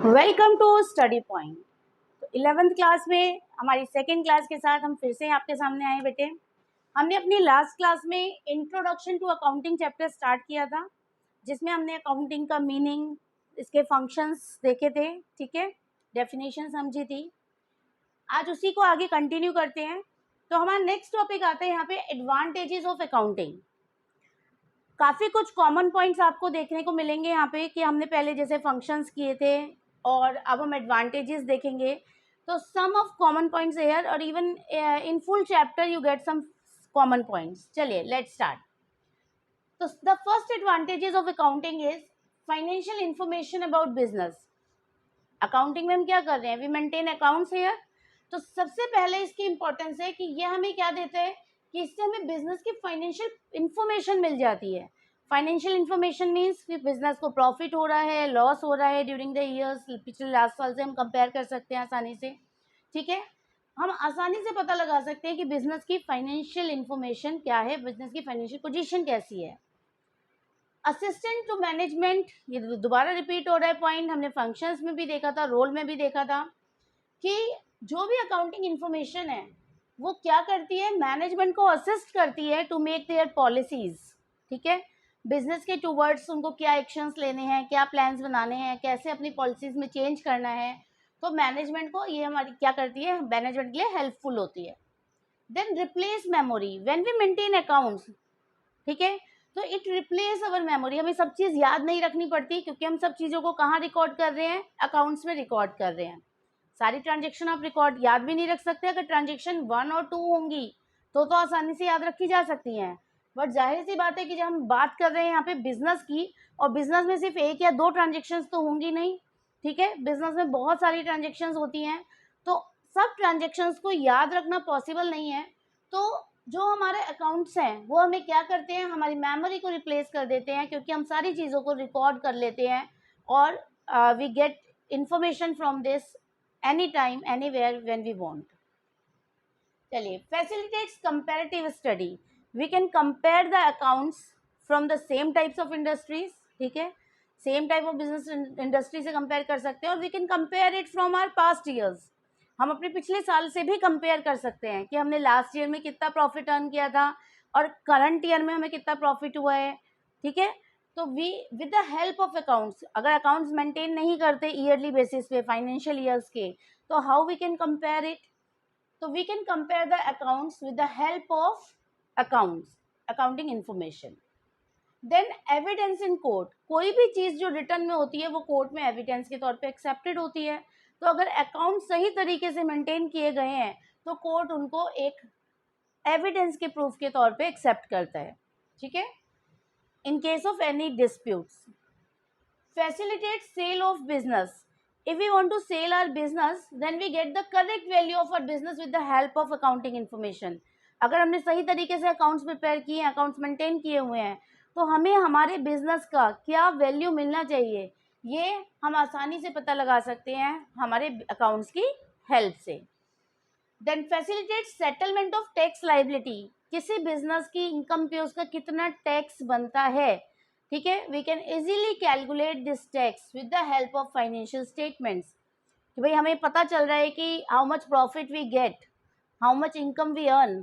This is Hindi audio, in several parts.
Welcome to study point. तो 11th क्लास में हमारी सेकेंड क्लास के साथ हम फिर से आपके सामने आए बेटे। हमने अपनी लास्ट क्लास में introduction to accounting chapter start किया था, जिसमें हमने अकाउंटिंग का मीनिंग, इसके फंक्शंस देखे थे, ठीक है, डेफिनेशन समझी थी। आज उसी को आगे कंटिन्यू करते हैं। तो हमारा नेक्स्ट टॉपिक आता है यहाँ पे एडवांटेजेस ऑफ अकाउंटिंग। काफ़ी कुछ कॉमन पॉइंट्स आपको देखने को मिलेंगे यहाँ पे कि हमने पहले जैसे फंक्शंस किए थे और अब हम एडवांटेजेस देखेंगे। तो some of common points here और even in full chapter you get some common points. चलिए लेट्स स्टार्ट। तो the first advantages of accounting is financial information about business. Accounting में हम क्या कर रहे हैं, वी मेंटेन अकाउंट्स हेयर। तो सबसे पहले इसकी इंपॉर्टेंस है कि ये हमें क्या देता है कि इससे हमें बिजनेस की फाइनेंशियल इंफॉर्मेशन मिल जाती है। फाइनेंशियल इंफॉर्मेशन मीन्स कि बिजनेस को प्रॉफिट हो रहा है, लॉस हो रहा है ड्यूरिंग द ईयर्स, पिछले लास्ट साल से हम कंपेयर कर सकते हैं आसानी से, ठीक है। हम आसानी से पता लगा सकते हैं कि बिजनेस की फाइनेंशियल इंफॉर्मेशन क्या है, बिजनेस की फाइनेंशियल पोजीशन कैसी है। असिस्टेंट टू मैनेजमेंट, ये दोबारा रिपीट हो रहा है पॉइंट, हमने फंक्शंस में भी देखा था, रोल में भी देखा था कि जो भी अकाउंटिंग इंफॉर्मेशन है वो क्या करती है, मैनेजमेंट को असिस्ट करती है टू मेक देयर पॉलिसीज, ठीक है। बिजनेस के टूवर्ड्स उनको क्या एक्शंस लेने हैं, क्या प्लान्स बनाने हैं, कैसे अपनी पॉलिसीज में चेंज करना है। तो मैनेजमेंट को ये हमारी क्या करती है, मैनेजमेंट के लिए हेल्पफुल होती है। Then replace memory when we maintain accounts, ठीक है। तो इट रिप्लेस अवर मेमोरी, हमें सब चीज़ याद नहीं रखनी पड़ती क्योंकि हम सब चीज़ों को कहाँ रिकॉर्ड कर रहे हैं, अकाउंट्स में रिकॉर्ड कर रहे हैं। सारी ट्रांजेक्शन आप रिकॉर्ड याद भी नहीं रख सकते। अगर ट्रांजेक्शन 1 और 2 होंगी तो आसानी से याद रखी जा सकती हैं, बट जाहिर सी बात है कि जब हम बात कर रहे हैं यहाँ पे बिजनेस की, और बिजनेस में सिर्फ 1 या 2 ट्रांजेक्शन्स तो होंगी नहीं, ठीक है। बिजनेस में बहुत सारी ट्रांजेक्शन्स होती हैं, तो सब ट्रांजेक्शन्स को याद रखना पॉसिबल नहीं है। तो जो हमारे अकाउंट्स हैं वो हमें क्या करते हैं, हमारी मेमोरी को रिप्लेस कर देते हैं, क्योंकि हम सारी चीज़ों को रिकॉर्ड कर लेते हैं और we get information from this any time anywhere when we want. चलिए, facilitates comparative study, we can compare the accounts from the same types of industries, ठीक है, same type of business industry से कंपेयर कर सकते हैं। और we can compare it from our past years, हम अपने पिछले साल से भी कंपेयर कर सकते हैं कि हमने लास्ट ईयर में कितना प्रॉफिट अर्न किया था और करंट ईयर में हमें कितना प्रॉफिट हुआ है, ठीक है। तो we with the help of accounts, अगर अकाउंट्स मेंटेन नहीं करते ईयरली बेसिस पे फाइनेंशियल ईयर्स के, तो how we can compare it. तो we can compare the accounts with the help of accounts, accounting information. Then evidence in court, कोई भी चीज़ जो रिटर्न में होती है वो कोर्ट में एविडेंस के तौर पे एक्सेप्टेड होती है। तो अगर अकाउंट सही तरीके से मेंटेन किए गए हैं तो कोर्ट उनको एक एविडेंस के प्रूफ के तौर पे एक्सेप्ट करता है, ठीक है। In case of any disputes, facilitate sale of business, if we want to sell our business then we get the correct value of our business with the help of accounting information। अगर हमने सही तरीके से अकाउंट्स प्रिपेयर किए हैं, अकाउंट्स मेंटेन किए हुए हैं, तो हमें हमारे बिजनेस का क्या वैल्यू मिलना चाहिए ये हम आसानी से पता लगा सकते हैं हमारे अकाउंट्स की हेल्प से। Then facilitate settlement of tax liability, किसी बिजनेस की इनकम पे उसका कितना टैक्स बनता है, ठीक है। We can easily calculate this tax with the help of financial statements, कि भाई हमें पता चल रहा है कि how much profit we get, how much income we earn,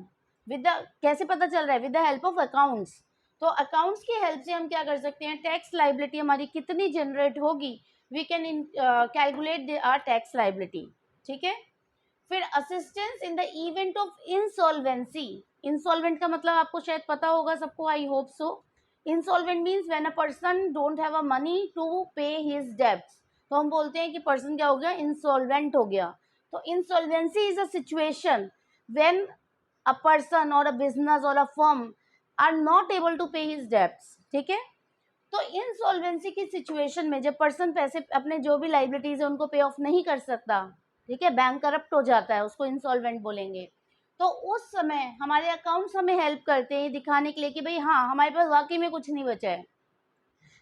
with the कैसे पता चल रहा है, with the help of accounts. तो अकाउंट्स की हेल्प से हम क्या कर सकते हैं, टैक्स लाइबिलिटी हमारी कितनी जनरेट होगी, we can calculate our tax liability, ठीक है। फिर assistance in the event of insolvency, insolvent का मतलब आपको शायद पता होगा सबको, I hope so. Insolvent means when a person don't have a money to pay his debts, तो हम बोलते हैं कि पर्सन क्या हो गया, इंसॉल्वेंट हो गया। तो insolvency is a situation when a person और अ बिजनेस और a firm are not able to pay his debts, ठीक है। तो इंसॉल्वेंसी की सिचुएशन में जब पर्सन पैसे अपने जो भी लाइबिलिटीज है उनको पे ऑफ नहीं कर सकता, ठीक है, बैंक करप्ट हो जाता है, उसको इंसॉल्वेंट बोलेंगे। तो उस समय हमारे अकाउंट्स हमें हेल्प करते हैं दिखाने के लिए कि भाई हाँ हमारे पास वाकई में कुछ नहीं बचा है।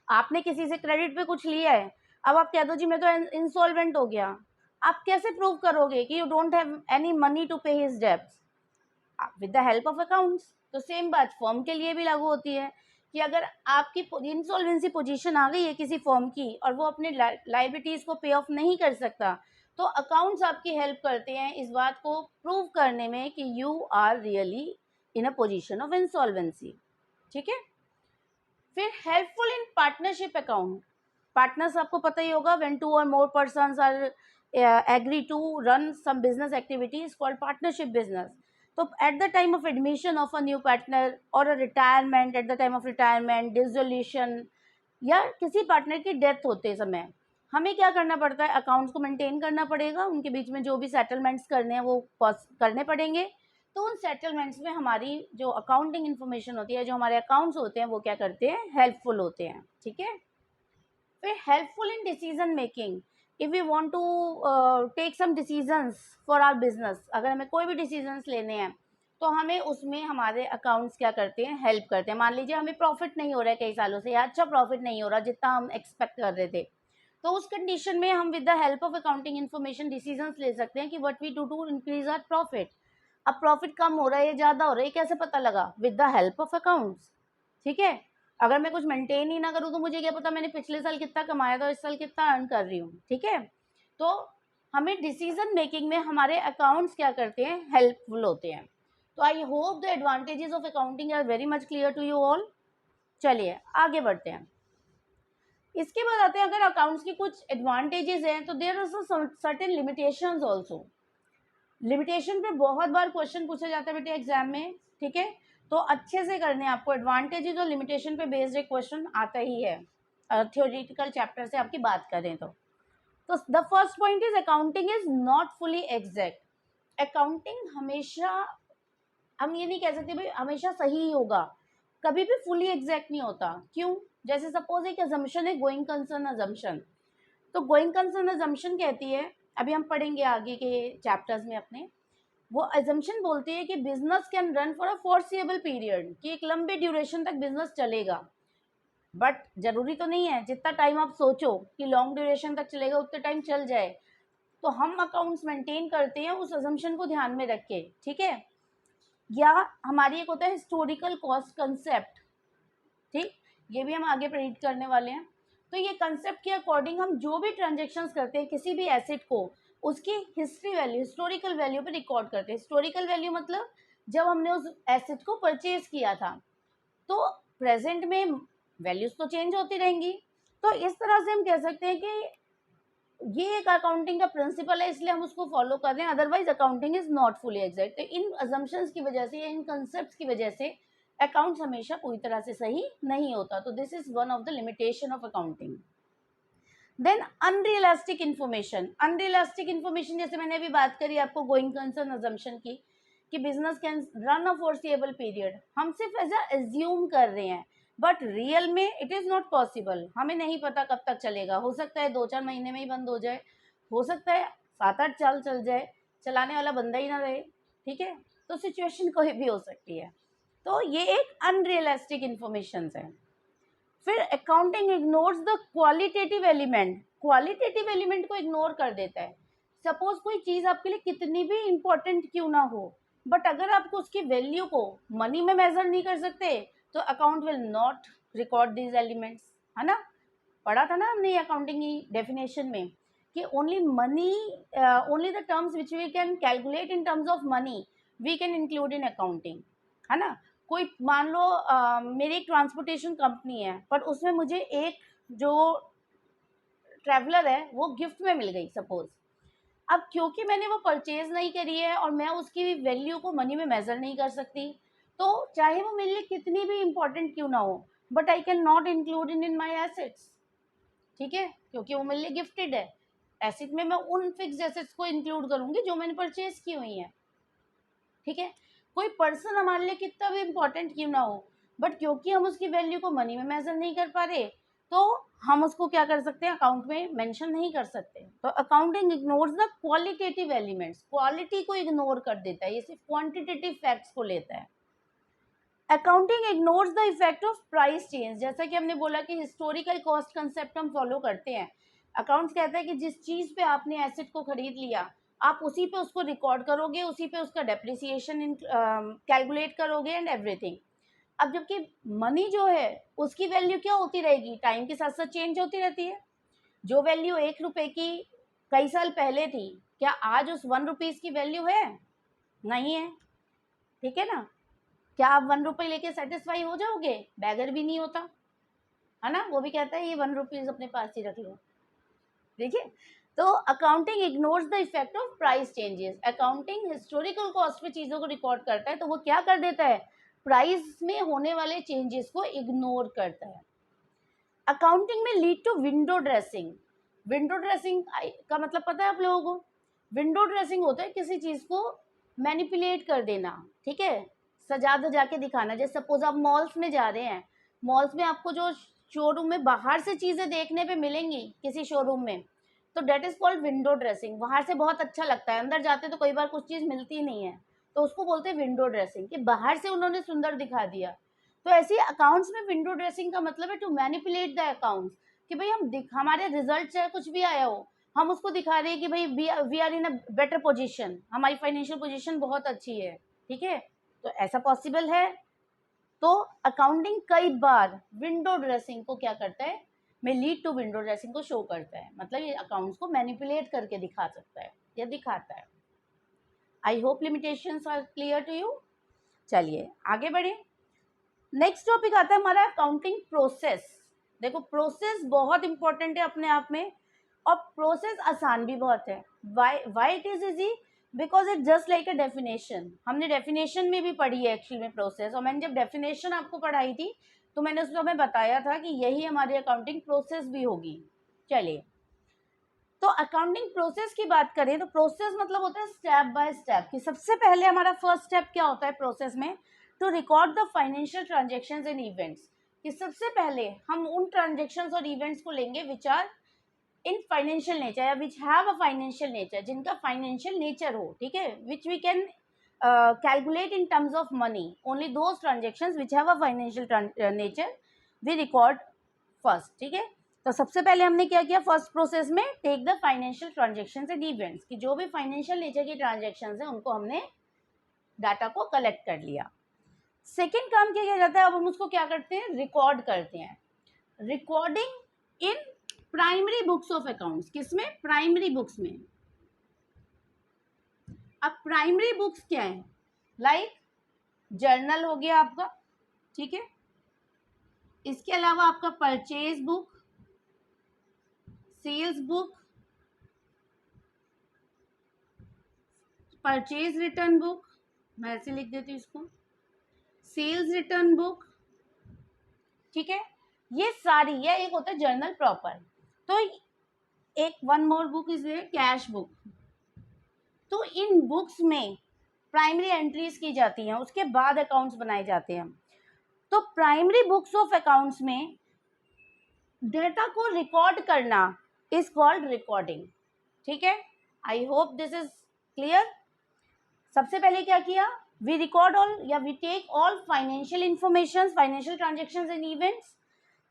आपने किसी से क्रेडिट पे कुछ लिया है, अब आप कह दो जी मैं तो इंसॉल्वेंट हो गया, आप कैसे प्रूव करोगे कि you don't have any money to pay his debts, with the help of accounts. तो सेम बात फर्म के लिए भी लागू होती है कि अगर आपकी इंसॉल्वेंसी पोजीशन आ गई है किसी फर्म की और वो अपने लाइबिलिटीज़ को पे ऑफ नहीं कर सकता, तो अकाउंट्स आपकी हेल्प करते हैं इस बात को प्रूव करने में कि you are really in a position of insolvency. ठीक है। फिर helpful in partnership account, partners आपको पता ही होगा, when two or more persons are agree to run some business activity is called partnership business. तो at the time of admission of a new partner or a retirement, at the time of retirement, dissolution या किसी पार्टनर की डेथ होते समय हमें क्या करना पड़ता है, अकाउंट्स को मेंटेन करना पड़ेगा, उनके बीच में जो भी सेटलमेंट्स करने हैं वो करने पड़ेंगे। तो उन सेटलमेंट्स में हमारी जो अकाउंटिंग इन्फॉर्मेशन होती है, जो हमारे अकाउंट्स होते हैं, वो क्या करते हैं, हेल्पफुल होते हैं। ठीक है। फिर helpful in decision making, if we want to take some decisions for our business, अगर हमें कोई भी डिसीजंस लेने हैं तो हमें उसमें हमारे अकाउंट्स क्या करते हैं, हेल्प करते हैं। मान लीजिए हमें प्रॉफिट नहीं हो रहा है कई सालों से, या अच्छा प्रॉफिट नहीं हो रहा जितना हम एक्सपेक्ट कर रहे थे, तो उस कंडीशन में हम with the help of accounting information decisions ले सकते हैं कि what we do to increase our profit. अब प्रॉफिट कम हो रहा है या ज़्यादा हो रहा है, ये कैसे पता लगा, with the help of accounts. ठीक है। अगर मैं कुछ मेंटेन ही ना करूँ तो मुझे क्या पता मैंने पिछले साल कितना कमाया था, इस साल कितना अर्न कर रही हूँ। ठीक है। तो हमें डिसीजन मेकिंग में हमारे अकाउंट्स क्या करते हैं, हेल्पफुल होते हैं। तो I hope the advantages of accounting are very much clear to you all. चलिए आगे बढ़ते हैं। इसके बाद आते हैं, अगर अकाउंट्स की कुछ एडवांटेजेस हैं तो there are certain limitations also. Limitation पे बहुत बार क्वेश्चन पूछा जाता है बेटे एग्जाम में। ठीक है। तो अच्छे से करने आपको एडवांटेजेस और लिमिटेशन पे बेस्ड एक क्वेश्चन आता ही है थ्योरेटिकल चैप्टर से आपकी बात करें तो the first point is accounting is not fully exact. Accounting हमेशा, हम ये नहीं कह सकते भाई हमेशा सही ही होगा, कभी भी फुली एग्जैक्ट नहीं होता। क्यों? जैसे सपोज एक अजम्पशन है, गोइंग कंसर्न अजम्पशन। तो गोइंग कंसर्न अजम्पशन कहती है, अभी हम पढ़ेंगे आगे के चैप्टर्स में अपने, वो अजम्पशन बोलती है कि business can run for a foreseeable period, कि एक लंबे ड्यूरेशन तक बिजनेस चलेगा। बट जरूरी तो नहीं है जितना टाइम आप सोचो कि लॉन्ग ड्यूरेशन तक चलेगा उतना टाइम चल जाए। तो हम अकाउंट्स मेंटेन करते हैं उस अजम्पशन को ध्यान में रख के। ठीक है। या हमारी एक होता है हिस्टोरिकल कॉस्ट कंसेप्ट। ठीक, ये भी हम आगे प्रेडिक्ट करने वाले हैं। तो ये कंसेप्ट के अकॉर्डिंग हम जो भी ट्रांजेक्शन्स करते हैं किसी भी एसेट को, उसकी हिस्ट्री वैल्यू, हिस्टोरिकल वैल्यू पे रिकॉर्ड करते हैं। हिस्टोरिकल वैल्यू मतलब जब हमने उस एसेट को परचेज किया था, तो प्रेजेंट में वैल्यूज तो चेंज होती रहेंगी। तो इस तरह से हम कह सकते हैं कि ये एक अकाउंटिंग का प्रिंसिपल है, इसलिए हम उसको फॉलो कर रहे हैं। Otherwise accounting is not fully exact. तो इन अजम्पशंस की वजह से या इन कंसेप्ट की वजह से अकाउंट्स हमेशा पूरी तरह से सही नहीं होता। तो this is one of the limitation of accounting. Then unrealistic information. Unrealistic information जैसे मैंने अभी बात करी आपको गोइंग कंसर्न अजम्पशन की, कि business can run a foreseeable period, हम सिर्फ एज एज्यूम कर रहे हैं, बट रियल में इट इज़ नॉट पॉसिबल। हमें नहीं पता कब तक चलेगा, हो सकता है 2-4 महीने में ही बंद हो जाए, हो सकता है 7-8 साल चल जाए, चलाने वाला बंदा ही ना रहे। ठीक है। तो सिचुएशन कोई भी हो सकती है। तो ये एक अनरियलिस्टिक इन्फॉर्मेशन है। फिर accounting ignores the qualitative element, qualitative element को इग्नोर कर देता है। सपोज कोई चीज़ आपके लिए कितनी भी इंपॉर्टेंट क्यों ना हो, बट अगर आप उसकी वैल्यू को मनी में मेजर नहीं कर सकते, तो account will not record these elements. है ना, पढ़ा था ना हमने अकाउंटिंग की डेफिनेशन में कि only money, only the terms which we can calculate in terms of money we can include in accounting. है ना, कोई मान लो मेरी एक ट्रांसपोर्टेशन कंपनी है, पर उसमें मुझे एक जो ट्रैवलर है वो गिफ्ट में मिल गई सपोज। अब क्योंकि मैंने वो परचेज नहीं करी है और मैं उसकी वैल्यू को मनी में मेजर नहीं कर सकती, तो चाहे वो मेरे लिए कितनी भी इंपॉर्टेंट क्यों ना हो, but I can not include in my assets. ठीक है, क्योंकि वो मेरे लिए गिफ्टेड है। एसेट में मैं उन फिक्स एसेट्स को इंक्लूड करूंगी जो मैंने परचेज की हुई है। ठीक है। कोई पर्सन हमारे लिए कितना भी इंपॉर्टेंट क्यों ना हो, बट क्योंकि हम उसकी वैल्यू को मनी में मेजर नहीं कर पा रहे, तो हम उसको क्या कर सकते हैं, अकाउंट में मेंशन नहीं कर सकते। तो accounting ignores the qualitative elements, quality को इग्नोर कर देता है, ये सिर्फ क्वांटिटेटिव फैक्ट्स को लेता है। Accounting ignores the effect of price change, जैसा कि हमने बोला कि हिस्टोरिकल कॉस्ट कंसेप्ट हम फॉलो करते हैं। अकाउंट्स कहता है कि जिस चीज़ पे आपने एसेट को खरीद लिया, आप उसी पे उसको रिकॉर्ड करोगे, उसी पे उसका डेप्रिसिएशन कैलकुलेट करोगे एंड एवरीथिंग। अब जबकि मनी जो है उसकी वैल्यू क्या होती रहेगी, टाइम के साथ साथ चेंज होती रहती है। जो वैल्यू 1 रुपए की कई साल पहले थी, क्या आज उस 1 रुपीज़ की वैल्यू है? नहीं है, ठीक है ना। क्या आप 1 रुपये लेके सेटिस्फाई हो जाओगे? बैगर भी नहीं होता है ना, वो भी कहता है ये 1 रुपीज़ अपने पास ही रख लो। देखिए, तो accounting ignores the effect of price changes. Accounting historical cost पे चीज़ों को रिकॉर्ड करता है, तो वो क्या कर देता है, प्राइस में होने वाले चेंजेस को इग्नोर करता है। अकाउंटिंग में lead to window dressing. Window dressing का मतलब पता है आप लोगों को? विंडो ड्रेसिंग होता है किसी चीज़ को मैनिपुलेट कर देना, ठीक है, सजा धजा के दिखाना। जैसे सपोज आप मॉल्स में जा रहे हैं, मॉल्स में आपको जो शोरूम में बाहर से चीज़ें देखने पे मिलेंगी किसी शोरूम में, तो that is called window dressing. बाहर से बहुत अच्छा लगता है, अंदर जाते तो कई बार कुछ चीज़ मिलती नहीं है, तो उसको बोलते हैं विंडो ड्रेसिंग, कि बाहर से उन्होंने सुंदर दिखा दिया। तो ऐसे अकाउंट्स में विंडो ड्रेसिंग का मतलब है टू मैनिपुलेट द अकाउंट्स, कि भाई हमारे रिजल्ट चाहे कुछ भी आया हो, हम उसको दिखा रहे हैं कि भाई we are in a better position, हमारी फाइनेंशियल पोजीशन बहुत अच्छी है, ठीक है। तो ऐसा पॉसिबल है। तो अकाउंटिंग कई बार विंडो ड्रेसिंग को क्या करता है, में लीड टू विंडो ड्रेसिंग को शो करता है, मतलब ये अकाउंट्स को मैनिपुलेट करके दिखा सकता है या दिखाता है। I hope limitations are clear to you. चलिए आगे बढ़े। नेक्स्ट टॉपिक आता है हमारा अकाउंटिंग प्रोसेस। देखो, प्रोसेस बहुत इंपॉर्टेंट है अपने आप में, और प्रोसेस आसान भी बहुत है। Why it is easy, because it just like a definition. हमने डेफिनेशन में भी पढ़ी है एक्चुअल में प्रोसेस, और मैंने जब डेफिनेशन आपको पढ़ाई थी तो मैंने उसमें हमें बताया था कि यही हमारी अकाउंटिंग प्रोसेस भी होगी। चलिए, तो अकाउंटिंग प्रोसेस की बात करें तो प्रोसेस मतलब होता है स्टेप बाय स्टेप, कि सबसे पहले हमारा फर्स्ट स्टेप क्या होता है प्रोसेस में, to record the financial transactions and events. कि सबसे पहले हम उन ट्रांजेक्शन्स और इवेंट्स को लेंगे which are in financial nature या which have a financial nature, जिनका फाइनेंशियल नेचर हो, ठीक है, which we can calculate in terms of money. Only those transactions which have a financial nature we record first, ठीक है। तो सबसे पहले हमने क्या किया फर्स्ट प्रोसेस में, take the financial transactions and events, कि जो भी फाइनेंशियल नेचर की ट्रांजेक्शन्स हैं उनको हमने डाटा को कलेक्ट कर लिया। सेकेंड काम क्या किया जाता है, अब हम उसको क्या करते हैं, रिकॉर्ड करते हैं। Recording in primary books of accounts, किसमें, प्राइमरी बुक्स में। अब प्राइमरी बुक्स क्या है, लाइक जर्नल हो गया आपका, ठीक है, इसके अलावा आपका purchase book, sales book, purchase return book, मैं ऐसे लिख देती हूँ इसको, सेल्स रिटर्न बुक, ठीक है, ये सारी, यह एक होता है जर्नल प्रॉपर। तो एक one more book is cash book. तो इन बुक्स में प्राइमरी एंट्रीज की जाती हैं, उसके बाद अकाउंट्स बनाए जाते हैं। तो प्राइमरी बुक्स ऑफ अकाउंट्स में डेटा को रिकॉर्ड करना इज कॉल्ड रिकॉर्डिंग, ठीक है। I hope this is clear. सबसे पहले क्या किया, वी रिकॉर्ड ऑल या we take all financial information, financial transactions and events,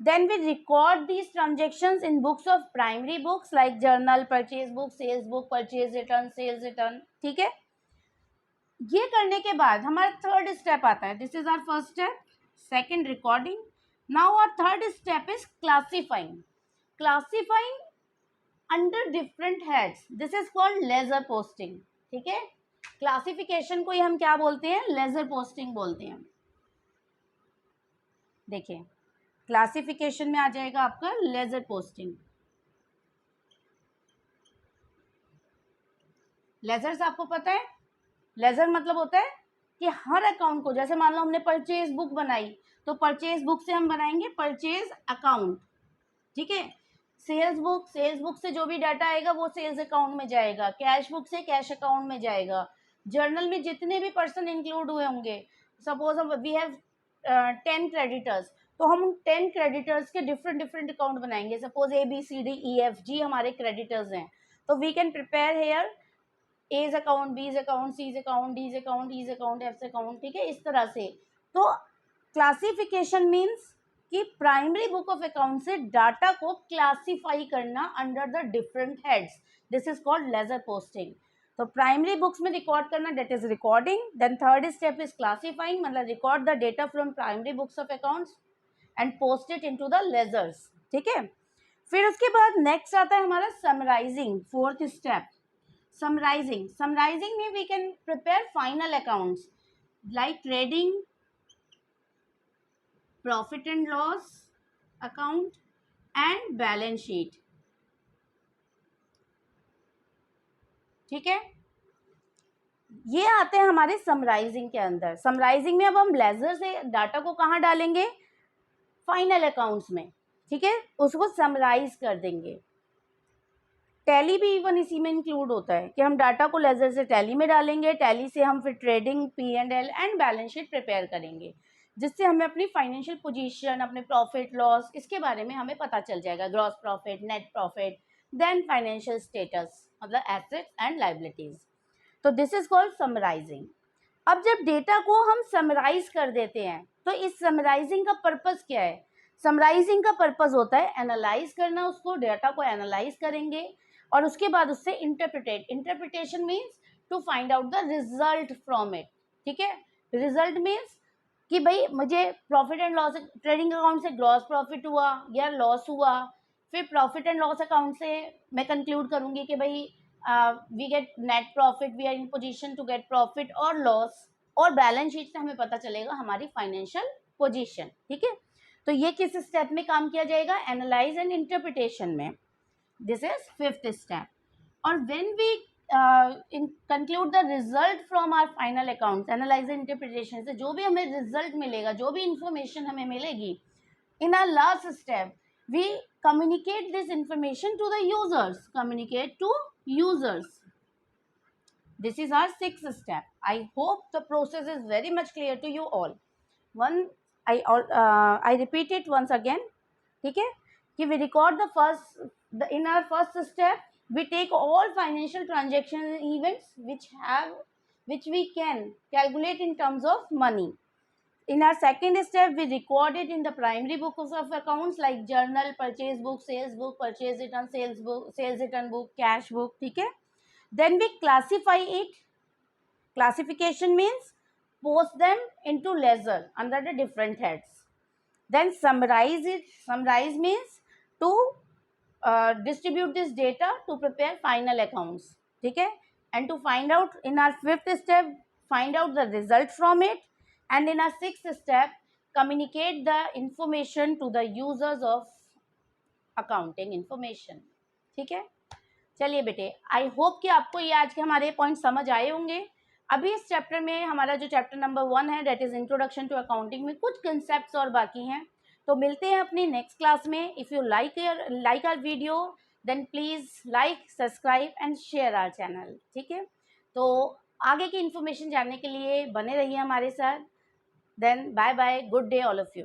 then we record these transactions in books of primary books like journal, purchase book, sales book, purchase return, sales return, ठीक है। ये करने के बाद हमारा थर्ड स्टेप आता है, this is our first step, second recording, now our third step is classifying. Classifying under different heads, this is called ledger posting, ठीक है। क्लासिफिकेशन को ही हम क्या बोलते हैं, लेजर पोस्टिंग बोलते हैं। देखिए, क्लासिफिकेशन में आ जाएगा आपका लेजर पोस्टिंग। लेजर्स आपको पता है, लेजर मतलब होता है कि हर अकाउंट को, जैसे मान लो हमने परचेज बुक बनाई, तो परचेज बुक से हम बनाएंगे परचेज अकाउंट, ठीक है। सेल्स बुक से जो भी डाटा आएगा वो सेल्स अकाउंट में जाएगा, कैश बुक से कैश अकाउंट में जाएगा। जर्नल में जितने भी पर्सन इंक्लूड हुए होंगे, सपोज हम वी हैव 10 क्रेडिटर्स, तो हम 10 क्रेडिटर्स के डिफरेंट अकाउंट बनाएंगे। सपोज ABCDEFG हमारे क्रेडिटर्स हैं, तो we can prepare here A's account, B's account, C's account, D's account, E's account, F account, ठीक है, इस तरह से। तो क्लासिफिकेशन मीन्स कि प्राइमरी बुक ऑफ अकाउंट से डाटा को क्लासिफाई करना under the different heads, this is called ledger posting. तो प्राइमरी बुक्स में रिकॉर्ड करना, that is recording. Then third step is classifying, मतलब record the data from primary books of accounts and post it into the ledgers. ठीक है. फिर उसके बाद नेक्स्ट आता है हमारा समराइजिंग, फोर्थ स्टेप. समराइजिंग में we can prepare final accounts like trading, profit and loss account and balance sheet. ठीक है. ये आते हैं हमारे समराइजिंग के अंदर. समराइजिंग में अब हम लेजर से डाटा को कहाँ डालेंगे? फाइनल अकाउंट्स में. ठीक है. उसको समराइज कर देंगे. टैली भी इवन इसी में इंक्लूड होता है कि हम डाटा को लेजर से टैली में डालेंगे, टैली से हम फिर trading, P&L and balance sheet prepare करेंगे, जिससे हमें अपनी फाइनेंशियल पोजीशन, अपने प्रॉफिट लॉस, इसके बारे में हमें पता चल जाएगा. Gross profit, net profit, then financial status, मतलब एसेट्स एंड लायबिलिटीज. तो दिस इज कॉल्ड समराइजिंग. अब जब डेटा को हम समराइज कर देते हैं तो इस समराइजिंग का पर्पस क्या है? समराइजिंग का पर्पस होता है एनालाइज करना, उसको डेटा को एनालाइज करेंगे और उसके बाद उससे interpretation means to find out the result from it. ठीक है. रिजल्ट मीन्स कि भाई मुझे profit and loss trading account से ग्रॉस प्रॉफिट हुआ या लॉस हुआ, फिर प्रॉफिट एंड लॉस अकाउंट से मैं कंक्लूड करूंगी कि भाई we get net profit, we are in position to get profit और लॉस, और बैलेंस शीट से हमें पता चलेगा हमारी फाइनेंशियल पोजीशन. ठीक है. तो ये किस स्टेप में काम किया जाएगा? एनालाइज एंड इंटरप्रिटेशन में. This is fifth step. और when we conclude the result from our final accounts, analyse and interpretation से जो भी हमें रिजल्ट मिलेगा, जो भी इंफॉर्मेशन हमें मिलेगी, in our last step we communicate this information to the users. This is our sixth step. I hope the process is very much clear to you all. I repeat it once again. ठीक है. कि we record in our first step we take all financial transactions and events which we can calculate in terms of money. In our second step, we record it in the primary books of accounts like journal, purchase book, sales book, purchase return, sales return book, cash book. ठीक है. Then we classify it. Classification means post them into ledger under the different heads. Then summarize it. Summarize means to distribute this data to prepare final accounts. ठीक है. And to find out in our fifth step, find out the result from it. And in our sixth step, communicate the information to the users of accounting information. ठीक है. चलिए बेटे, आई होप कि आपको ये आज के हमारे पॉइंट समझ आए होंगे. अभी इस चैप्टर में हमारा जो चैप्टर नंबर 1 है, that is introduction to accounting, में कुछ कंसेप्ट्स और बाकी हैं. तो मिलते हैं अपनी नेक्स्ट क्लास में. If you like our video then please like, subscribe and share our channel. ठीक है. तो आगे की इन्फॉर्मेशन जानने के लिए बने रहिए हमारे साथ. Then bye bye, good day all of you.